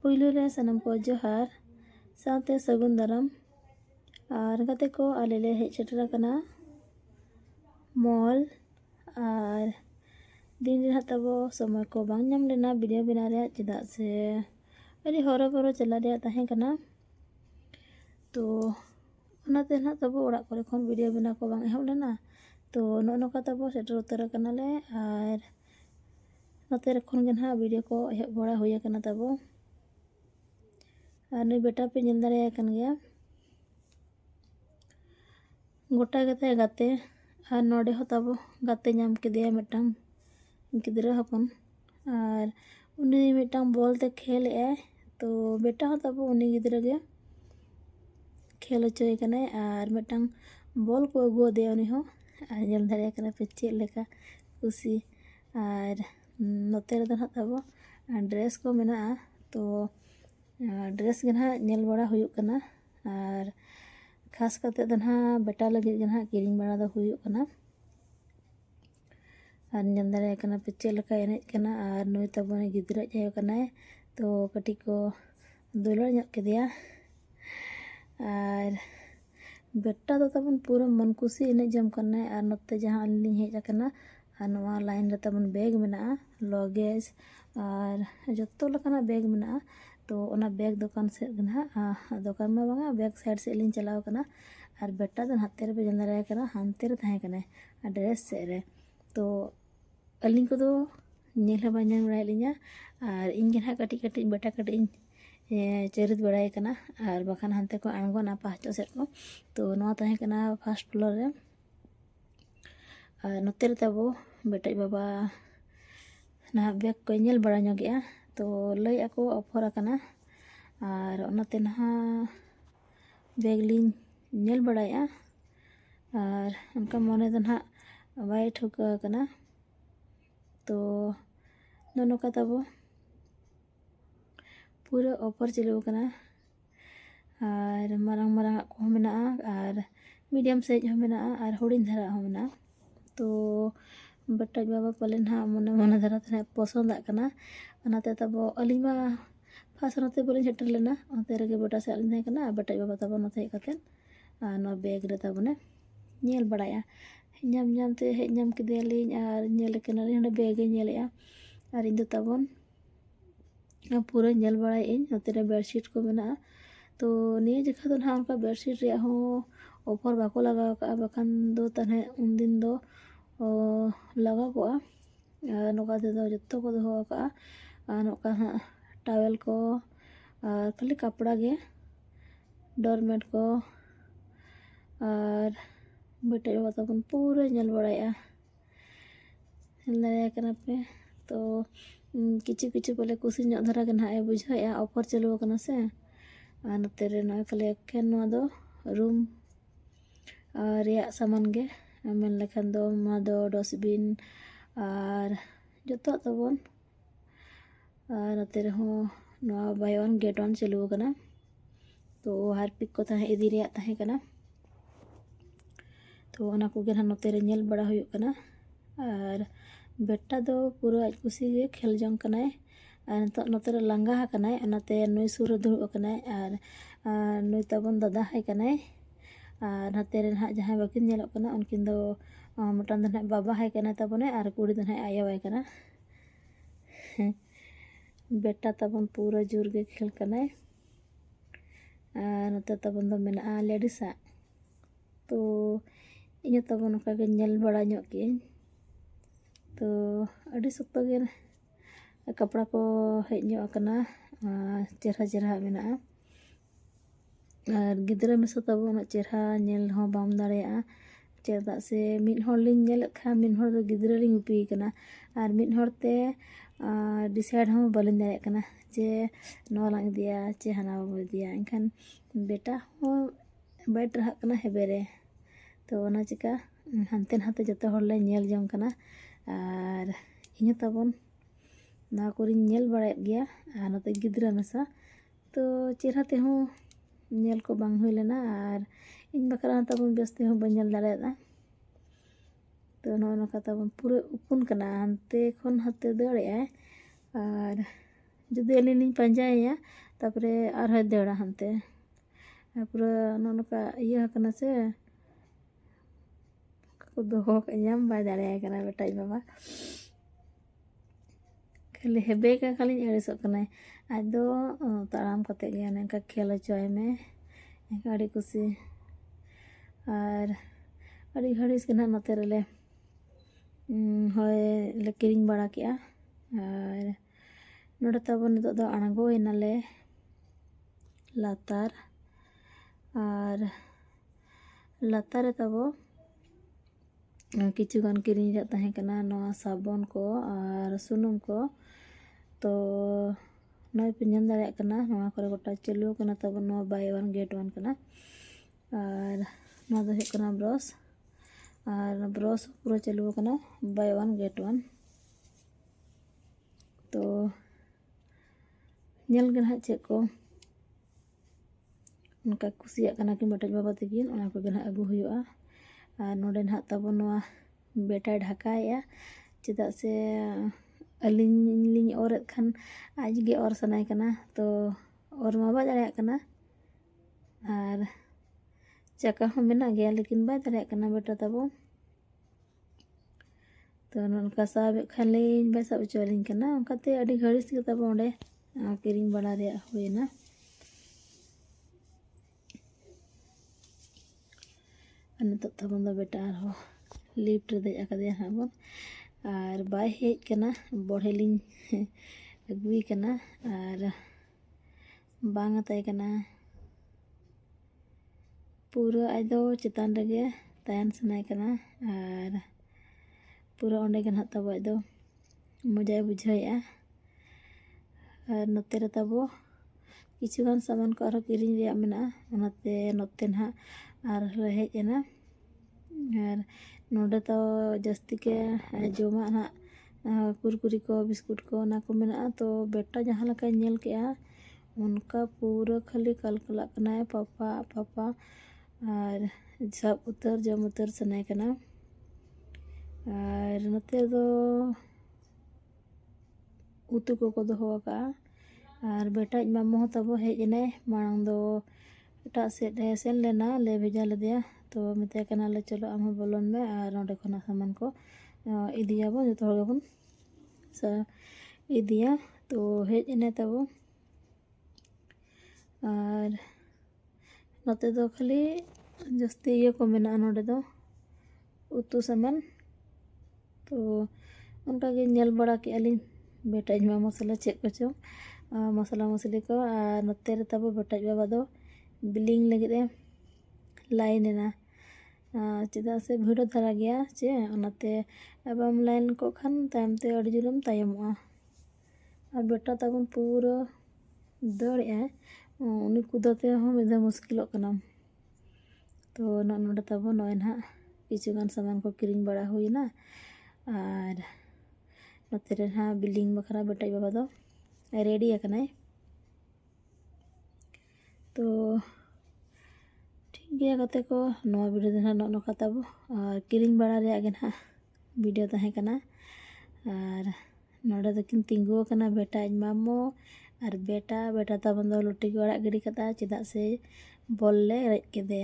पुइलु रे सनम को जोहार साथे सगुन दाराम और गाते को आले ले हेज सेटर कना मॉल और दिन रे तबो समय को बांग नाम लेना वीडियो बना रे चेदा से अरे हरो बरो चला रे ताहे कना तो ओनाते ना तबो ओड़ा करे खन वीडियो बना को बांग एहब लेना तो नोका तबो सेटर उतर कना ले और नोते रखन गे ना वीडियो को एहब बड़ा होया कना तबो और नुई बेटा पे ñel दाड़े कन गया गोटा गते गाते और नोडे हो तबो गाते नाम केदेया मिटांग गिद्रा हपन और उनी मिटांग बॉल ते खेल ए तो बेटा हो तबो उनी गिद्रा गे खेल चोय कने और मिटांग बॉल को अगुआ दे उनी हो और ñel दाड़े कना पे चेद लेका खुशी और नोते रे दो तबो ड्रेस को मेना तो ड्रेस गे ना ñel बड़ा हुयुक कना और खास करते दो ना बेटा लगे गे ना किरिंग बड़ा दो हुयुक कना और ñel दाड़े कना पे चेद लेका एनेज कना और नुई तबो ने गिद्रा जाय कना तो कटी को दुलड़ ñok केदिया और बेटा दो तबन पूरा मन खुशी एनेज जम कना और नोते जहां लिंग हेज कना और नवा लाइन रे तबन बैग मेना लगेज और जत्तो लकना बैग मेना तो ओना बैग दुकान से गना दुकान में बांगा बैग साइड से लिंग चलाव कना और बेटा दो हाथे रे बेजन रे कना हानते रे थाहे कना ड्रेस से रे तो अलिंग को दो ñel हबा ñel बड़ा लिंगा और इन गे ना कटी कटी बेटा कटी चरित बड़ाई कना और बखान हानते को आंगोना पाचो से को तो नवा थाहे कना फर्स्ट फ्लोर रे और नोते रे तबो बेटा बाबा ना बैग को ñel बड़ा ñोगेआ तो लई ako ऑफर कना और ओनाते ना बैग लिंग ñel बड़ाया और उनका मने दो ना वाई ठुका कना तो नोका तबो पूरा ऑफर चलो कना और मारंग मारंग को मेना और मीडियम साइज हो मेना और हुडिंग धरा हो मेना तो बेटा बाबा पले ना मने मने धरा थे पसंद कना ओनाते तबो अलिमा फास नोते बोले सेटर लेना ओते रे बेटा से अलिन थाहे कना बेटा बाबा तबो नोते हेज कते नो बैग रे तबने ñel बड़ाया ñam ñam ते हेज ñam केदेलिन और ñel कना रे बैग ñelया और इन दो तबन पूरा ñel बड़ाई इन ओते रे बेडशीट को मेना तो निये जखा दो ना उनका बेडशीट रे हो ऑफर बाको लगाव का बखान दो तने उन दिन दो लगा को नोका दे दो जत्तो को दो का नोका टावेल को खाली कपड़ा गे डोरमेट को और बेटा बाबा तबन पूरा ñel बड़ाया ñel दाड़े कना पे तो किचु किचु बोले कुसी ñok धरा के ना बुझाया ऑफर चलो कना से और नोते रे नय खाली एकेन नवा दो रूम रिया सामान गे मेन लेखान दो मा दो डस्टबिन और जतो तबन और नोते रे हो नवा बाय वन गेट वन चलो कना तो हारपिक को थाहे इदी रिया थाहे कना तो ओना को गे नोते रे ñel बड़ा हुयुक कना और बेटा दो पूरा आज खुशी गे खेल जंग कनाय और नोते रे लांगा कनाय ओनाते नुई सुर दुड़ुब कनाय और नुई तबन दादा है कनाय और हाते रे ना जहां बाकिन ñelok कना उनकिन दो मोटान दो ना बाबा है कना तबने और कुड़ी दो ना आया है कना बेटा तबन पूरा जोर गे खेल कनाय और नोते तबन दो मेना लेडीसा तो इन तबन का गे ñel बड़ा ñok के तो अड़ी सख्त गे कपड़ा को हेज ñok कना चेहरा चेहरा मेना और गिद्रा में तबो उना चेहरा ñel हो बाम दाड़ेया चेदा से मिड हर लिंग ñel खा मिड हर दो गिद्रा लिंग उपी कना और मिड हर ते डिसाइड हो बलिन दाड़े कना जे नवा लांग दिया चे हना बाबू दिया इनखान बेटा हो बैठ रहा कना हेबेरे तो ओना चिका हानते हाते जतो हर ले ñel जम कना और इन तबन ना कोरी ñel बड़ाय गया और नते गिद्रा मेसा तो चेहरा ते हो ñel को बांग हुई लेना और इन बकरा तबन बेस्ते हो बंजल दाड़ेदा तो नोका तबन पूरे उपुन कना हानते खन हाते दाड़े और ᱡᱩᱫᱤ ᱟᱹᱞᱤᱧ ᱞᱤᱧ ᱯᱟᱸᱡᱟᱭᱮᱭᱟ ᱛᱟᱨᱯᱚᱨᱮ ᱟᱨᱦᱚᱸᱭ ᱫᱟᱹᱲᱟ ᱦᱟᱱᱛᱮ, ᱯᱩᱨᱟᱹ ᱱᱚᱝᱠᱟ ᱤᱭᱟᱹ ᱟᱠᱟᱱᱟ ᱥᱮ ᱫᱚᱦᱚ ᱧᱟᱢ ᱵᱟᱭ ᱫᱟᱲᱮᱭᱟᱭ ᱠᱟᱱᱟ ᱵᱮᱴᱟ ᱟᱡ ᱵᱟᱵᱟ, ᱠᱷᱟᱹᱞᱤ ᱦᱮᱵᱮ ᱠᱟ ᱠᱷᱟᱹᱞᱤᱧ ᱟᱹᱲᱤᱥᱚᱜ ᱠᱟᱱᱟᱭ᱾ ᱟᱡ ᱫᱚ ᱛᱟᱲᱟᱢ ᱠᱟᱛᱮ ᱜᱮ ᱚᱱᱮ ᱚᱱᱠᱟ ᱠᱷᱮᱞ ᱦᱚᱪᱚᱭ ᱢᱮ, ᱮᱱᱠᱟ ᱟᱹᱰᱤ ᱠᱩᱥᱤ᱾ ᱟᱨ ᱟᱹᱰᱤ ᱜᱷᱟᱹᱲᱤᱡ ᱜᱮ ᱱᱟᱦᱟᱜ ᱱᱚᱛᱮ ᱨᱮᱞᱮ ᱦᱚᱭ ᱞᱮ ᱠᱤᱨᱤᱧ ᱵᱟᱲᱟ ᱠᱮᱜᱼᱟ᱾ ᱟᱨ ᱱᱚᱰᱮ ᱛᱟᱵᱚ ᱱᱤᱛᱚᱜ ᱫᱚ ᱟᱬᱜᱚᱭᱮᱱᱟᱞᱮ ᱞᱟᱛᱟᱨ, ᱟᱨ ᱞᱟᱛᱟᱨ ᱨᱮ ᱛᱟᱵᱚ ᱠᱤᱪᱷᱩ ᱜᱟᱱ ᱠᱤᱨᱤᱧ ᱨᱮᱭᱟᱜ ᱛᱟᱦᱮᱸ ᱠᱟᱱᱟ, ᱱᱚᱣᱟ ᱥᱟᱵᱚᱱ ᱠᱚ ᱟᱨ ᱥᱩᱱᱩᱢ ᱠᱚ᱾ ᱛᱚ ᱱᱚᱜᱼᱚᱭ ᱯᱮ ᱧᱮᱞ ᱫᱟᱲᱮᱭᱟᱜ ᱠᱟᱱᱟ ᱱᱚᱣᱟ ᱠᱚᱨᱮ ᱜᱚᱴᱟ ᱪᱟᱹᱞᱩ ᱠᱟᱱᱟ ᱛᱟᱵᱚ, ᱱᱚᱣᱟ ᱵᱟᱭ ᱚᱣᱟᱱ ᱜᱮᱴ ᱚᱣᱟᱱ ᱠᱟᱱᱟ᱾ ᱟᱨ ᱱᱚᱣᱟ ᱫᱚ ᱦᱩᱭᱩᱜ ᱠᱟᱱᱟ ᱵᱨᱟᱥ, ᱟᱨ ᱵᱨᱟᱥ ᱯᱩᱨᱟᱹ ᱪᱟᱹᱞᱩ ᱟᱠᱟᱱᱟ ᱵᱟᱭ ᱚᱣᱟᱱ ᱜᱮᱴ ᱚᱣᱟᱱ᱾ ᱛᱚ ᱧᱮᱞ ᱜᱮ ᱱᱟᱦᱟᱜ ᱪᱮᱫ ᱠᱚ ᱚᱱᱠᱟ ᱠᱩᱥᱤᱭᱟᱜ ᱠᱟᱱᱟ ᱠᱤᱱ ᱵᱮᱴᱟᱧ ᱵᱟᱵᱟ ᱛᱟᱹᱠᱤᱱ, ᱚᱱᱟ ᱠᱚᱜᱮ ᱱᱟᱦᱟᱜ ᱟᱹᱜᱩ ᱦᱩᱭᱩᱜᱼᱟ᱾ ᱟᱨ ᱱᱚᱰᱮ ᱱᱟᱦᱟᱜ ᱛᱟᱵᱚ ᱱᱚᱣᱟ ᱵᱮᱴᱟᱭ ᱰᱷᱟᱠᱟᱭᱮᱜᱼᱟ, ᱪᱮᱫᱟᱜ ᱥᱮ ᱟᱹᱞᱤᱧ ᱞᱤᱧ ᱚᱨᱮᱫ ᱠᱷᱟᱱ ᱟᱡᱜᱮ ᱚᱨ ᱥᱟᱱᱟᱭ ᱠᱟᱱᱟ, ᱛᱚ ᱚᱨ ᱢᱟ ᱵᱟᱭ ᱫᱟᱲᱮᱭᱟᱜ ᱠᱟᱱᱟ᱾ ᱟᱨ ᱪᱟᱠᱟ ᱦᱚᱸ ᱢᱮᱱᱟᱜ ᱜᱮᱭᱟ ᱞᱮᱠᱤᱱ ᱵᱟᱭ ᱫᱟᱲᱮᱭᱟᱜ ᱠᱟᱱᱟ ᱵᱮᱴᱟ ᱛᱟᱵᱚ᱾ ᱛᱚ ᱱᱚᱝᱠᱟ ᱥᱟᱵᱮᱫ ᱠᱷᱟᱱ ᱞᱤᱧ ᱵᱟᱭ ᱥᱟᱵ ᱦᱚᱪᱚ ᱟᱹᱞᱤᱧ ᱠᱟᱱᱟ, ᱚᱱᱠᱟᱛᱮ ᱟᱹᱰᱤ ᱜᱷᱟᱹᱲᱤᱡ ᱜᱮ ᱛᱟᱵᱚ ᱚᱸᱰᱮ ᱠᱤᱨᱤᱧ ᱵᱟᱲᱟ ᱨᱮᱭᱟᱜ ᱦᱩᱭᱮᱱᱟ᱾ ᱟᱨ ᱱᱤᱛᱚᱜ ᱛᱟᱵᱚᱱ ᱫᱚ ᱵᱮᱴᱟ ᱟᱨᱦᱚᱸ ᱞᱤᱯᱴ ᱨᱮ ᱫᱮᱡ ᱟᱠᱟᱫᱮᱭᱟ ᱦᱟᱸᱜ ᱵᱚᱱ, ᱟᱨ ᱵᱟᱭ ᱦᱮᱡ ᱠᱟᱱᱟ, ᱵᱚᱲᱦᱮ ᱞᱤᱧ ᱟᱹᱜᱩᱭ ᱠᱟᱱᱟ ᱟᱨ ᱵᱟᱝ ᱟᱛᱟᱭ ᱠᱟᱱᱟ᱾ ᱯᱩᱨᱟᱹ ᱟᱡ ᱫᱚ ᱪᱮᱛᱟᱱ ᱨᱮᱜᱮ ᱛᱟᱦᱮᱱ ᱥᱟᱱᱟᱭ ᱠᱟᱱᱟ, ᱟᱨ ᱯᱩᱨᱟᱹ ᱚᱸᱰᱮ ᱜᱮ ᱱᱟᱦᱟᱜ ᱛᱟᱵᱚ ᱟᱡ ᱫᱚ ᱢᱚᱡᱟᱭ ᱵᱩᱡᱷᱟᱹᱣᱮᱜᱼᱟ᱾ ᱟᱨ ᱱᱚᱛᱮ ᱨᱮ ᱛᱟᱵᱚ ᱠᱤᱪᱷᱩᱜᱟᱱ ᱥᱟᱢᱟᱱ ᱠᱚ ᱟᱨᱦᱚᱸ ᱠᱤᱨᱤᱧ ᱨᱮᱭᱟᱜ ᱢᱮᱱᱟᱜᱼᱟ, ᱚᱱᱟᱛᱮ ᱱᱚᱛᱮ ᱱᱟᱦᱟᱜ ᱟᱨᱞᱮ ᱦᱮᱡ ᱮᱱᱟ᱾ ᱟᱨ ᱱᱚᱰᱮ ᱫᱚ ᱡᱟᱹᱥᱛᱤ ᱜᱮ ᱡᱚᱢᱟᱜ ᱱᱟᱦᱟᱜ ᱠᱩᱨᱠᱩᱨᱤ ᱠᱚ ᱵᱤᱥᱠᱩᱴ ᱠᱚ ᱚᱱᱟ ᱠᱚ ᱢᱮᱱᱟᱜᱼᱟ᱾ ᱛᱚ ᱵᱮᱴᱟ ᱡᱟᱦᱟᱸ ᱞᱮᱠᱟᱧ ᱧᱮᱞ ᱠᱮᱜᱼᱟ ᱚᱱᱠᱟ ᱯᱩᱨᱟᱹ ᱠᱷᱟᱹᱞᱤ ᱠᱟᱞᱠᱟᱞᱟᱜ ᱠᱟᱱᱟᱭ, ᱯᱟᱯᱟ ᱯᱟᱯᱟ, ᱟᱨ ᱥᱟᱵ ᱩᱛᱟᱹᱨ ᱡᱚᱢ ᱩᱛᱟᱹᱨ ᱥᱟᱱᱟᱭ ᱠᱟᱱᱟ᱾ ᱟᱨ ᱱᱚᱛᱮ ᱫᱚ ᱩᱛᱩ ᱠᱚᱠᱚ ᱫᱚᱦᱚ ᱟᱠᱟᱜᱼᱟ᱾ ᱟᱨ ᱵᱮᱴᱟᱧ ᱢᱟᱢᱚ ᱦᱚᱸ ᱛᱟᱵᱚ ᱦᱮᱡ ᱮᱱᱟᱭ, ᱢᱟᱲᱟᱝ ᱫᱚ ᱮᱴᱟᱜ ᱥᱮᱫ ᱮ ᱥᱮᱱ ᱞᱮᱱᱟ, ᱞᱮ ᱵᱷᱮᱡᱟ ᱞᱮᱫᱮᱭᱟ᱾ ᱛᱚ ᱢᱮᱛᱟᱭ ᱠᱟᱱᱟᱞᱮ ᱪᱚᱞᱚ ᱟᱢ ᱦᱚᱸ ᱵᱚᱞᱚᱱ ᱢᱮ, ᱟᱨ ᱚᱸᱰᱮ ᱠᱷᱚᱱᱟᱜ ᱥᱟᱢᱟᱱ ᱠᱚ ᱤᱫᱤᱭᱟᱵᱚᱱ, ᱡᱚᱛᱚ ᱦᱚᱲ ᱜᱮᱵᱚᱱ ᱤᱫᱤᱭᱟ᱾ ᱛᱚ ᱦᱮᱡ ᱮᱱᱟᱭ ᱛᱟᱵᱚ, ᱟᱨ ᱱᱚᱛᱮ ᱫᱚ ᱠᱷᱟᱹᱞᱤ ᱡᱟᱹᱥᱛᱤ ᱤᱭᱟᱹ ᱠᱚ ᱢᱮᱱᱟᱜᱼᱟ ᱱᱚᱰᱮ ᱫᱚ ᱩᱛᱩ ᱥᱟᱢᱟᱱ᱾ ᱛᱚ ᱚᱱᱠᱟᱜᱮ ᱧᱮᱞ ᱵᱟᱲᱟ ᱠᱮᱜᱼᱟ ᱞᱤᱧ ᱵᱮᱴᱟᱧ ᱢᱟ ᱢᱚᱥᱞᱟ ᱪᱮᱫ ᱠᱚᱪᱚᱝ ᱢᱚᱥᱞᱟ ᱢᱚᱥᱞᱤ ᱠᱚ᱾ ᱟᱨ ᱱᱚᱛᱮ ᱨᱮ ᱛᱟᱵᱚ ᱵᱮᱴᱟᱧ ᱵᱟᱵᱟ ᱫᱚ ᱵᱤᱞᱤᱝ ᱞᱟᱹᱜᱤᱫ ᱮ ᱞᱟᱭᱤᱱ ᱮᱱᱟ, ᱪᱮᱫᱟᱜ ᱥᱮ ᱵᱷᱤᱲ ᱫᱷᱟᱨᱟ ᱜᱮᱭᱟ ᱪᱮ, ᱚᱱᱟᱛᱮ ᱵᱟᱢ ᱞᱟᱭᱤᱱ ᱠᱚᱜ ᱠᱷᱟᱱ ᱛᱟᱭᱚᱢ ᱛᱮ ᱟᱹᱰᱤ ᱡᱳᱨᱮᱢ ᱛᱟᱭᱚᱢᱚᱜᱼᱟ᱾ ᱟᱨ ᱵᱮᱴᱟ ᱛᱟᱵᱚᱱ ᱯᱩᱨᱟᱹ ᱫᱟᱹᱲᱮᱜᱼᱟᱭ, ᱩᱱᱤ ᱠᱩᱫᱟᱹᱣ ᱛᱮᱦᱚᱸ ᱢᱤᱫ ᱫᱷᱟᱣ ᱢᱩᱥᱠᱤᱞᱚᱜ ᱠᱟᱱᱟᱢ᱾ ᱛᱚ ᱱᱚᱰᱮ ᱛᱟᱵᱚ ᱱᱚᱜᱼᱚᱭ ᱱᱟᱦᱟᱜ ᱠᱤᱪᱷᱩᱜᱟᱱ ᱥᱟᱢᱟᱱ ᱠᱚ ᱠᱤᱨᱤᱧ ᱵᱟᱲᱟ ᱦᱩᱭᱱᱟ᱾ ᱟᱨ ᱱᱚᱛᱮ ᱨᱮ ᱱᱟᱦᱟᱜ ᱵᱤᱞᱤᱝ ᱵᱟᱠᱷᱨᱟ ᱵᱮᱴᱟᱧ ᱵᱟᱵᱟ ᱫᱚ ᱨᱮᱰᱤ ᱟᱠᱟᱱᱟᱭ᱾ ᱛᱚ ᱴᱷᱤᱠ ᱜᱮᱭᱟ ᱜᱟᱛᱮ ᱠᱚ, ᱱᱚᱣᱟ ᱵᱷᱤᱰᱤᱭᱳ ᱫᱚ ᱱᱟᱦᱟᱜ ᱱᱚᱜᱼᱚ ᱱᱚᱝᱠᱟ ᱛᱟᱵᱚ ᱠᱤᱨᱤᱧ ᱵᱟᱲᱟ ᱨᱮᱭᱟᱜ ᱜᱮ ᱱᱟᱦᱟᱜ ᱵᱷᱤᱰᱤᱭᱳ ᱛᱟᱦᱮᱸ ᱠᱟᱱᱟ᱾ ᱟᱨ ᱱᱚᱰᱮ ᱫᱚᱠᱤᱱ ᱛᱤᱸᱜᱩ ᱟᱠᱟᱱᱟ ᱵᱮᱴᱟ ᱟᱡ ᱢᱟᱢᱚ ᱟᱨ ᱵᱮᱴᱟ ᱛᱟᱵᱚᱱ ᱫᱚ ᱞᱩᱴᱤ ᱠᱚ ᱟᱲᱟᱜ ᱜᱤᱰᱤ ᱠᱟᱫᱟ, ᱪᱮᱫᱟᱜ ᱥᱮ ᱵᱚᱞ ᱞᱮ ᱨᱮᱡ ᱠᱮᱫᱮᱭᱟ᱾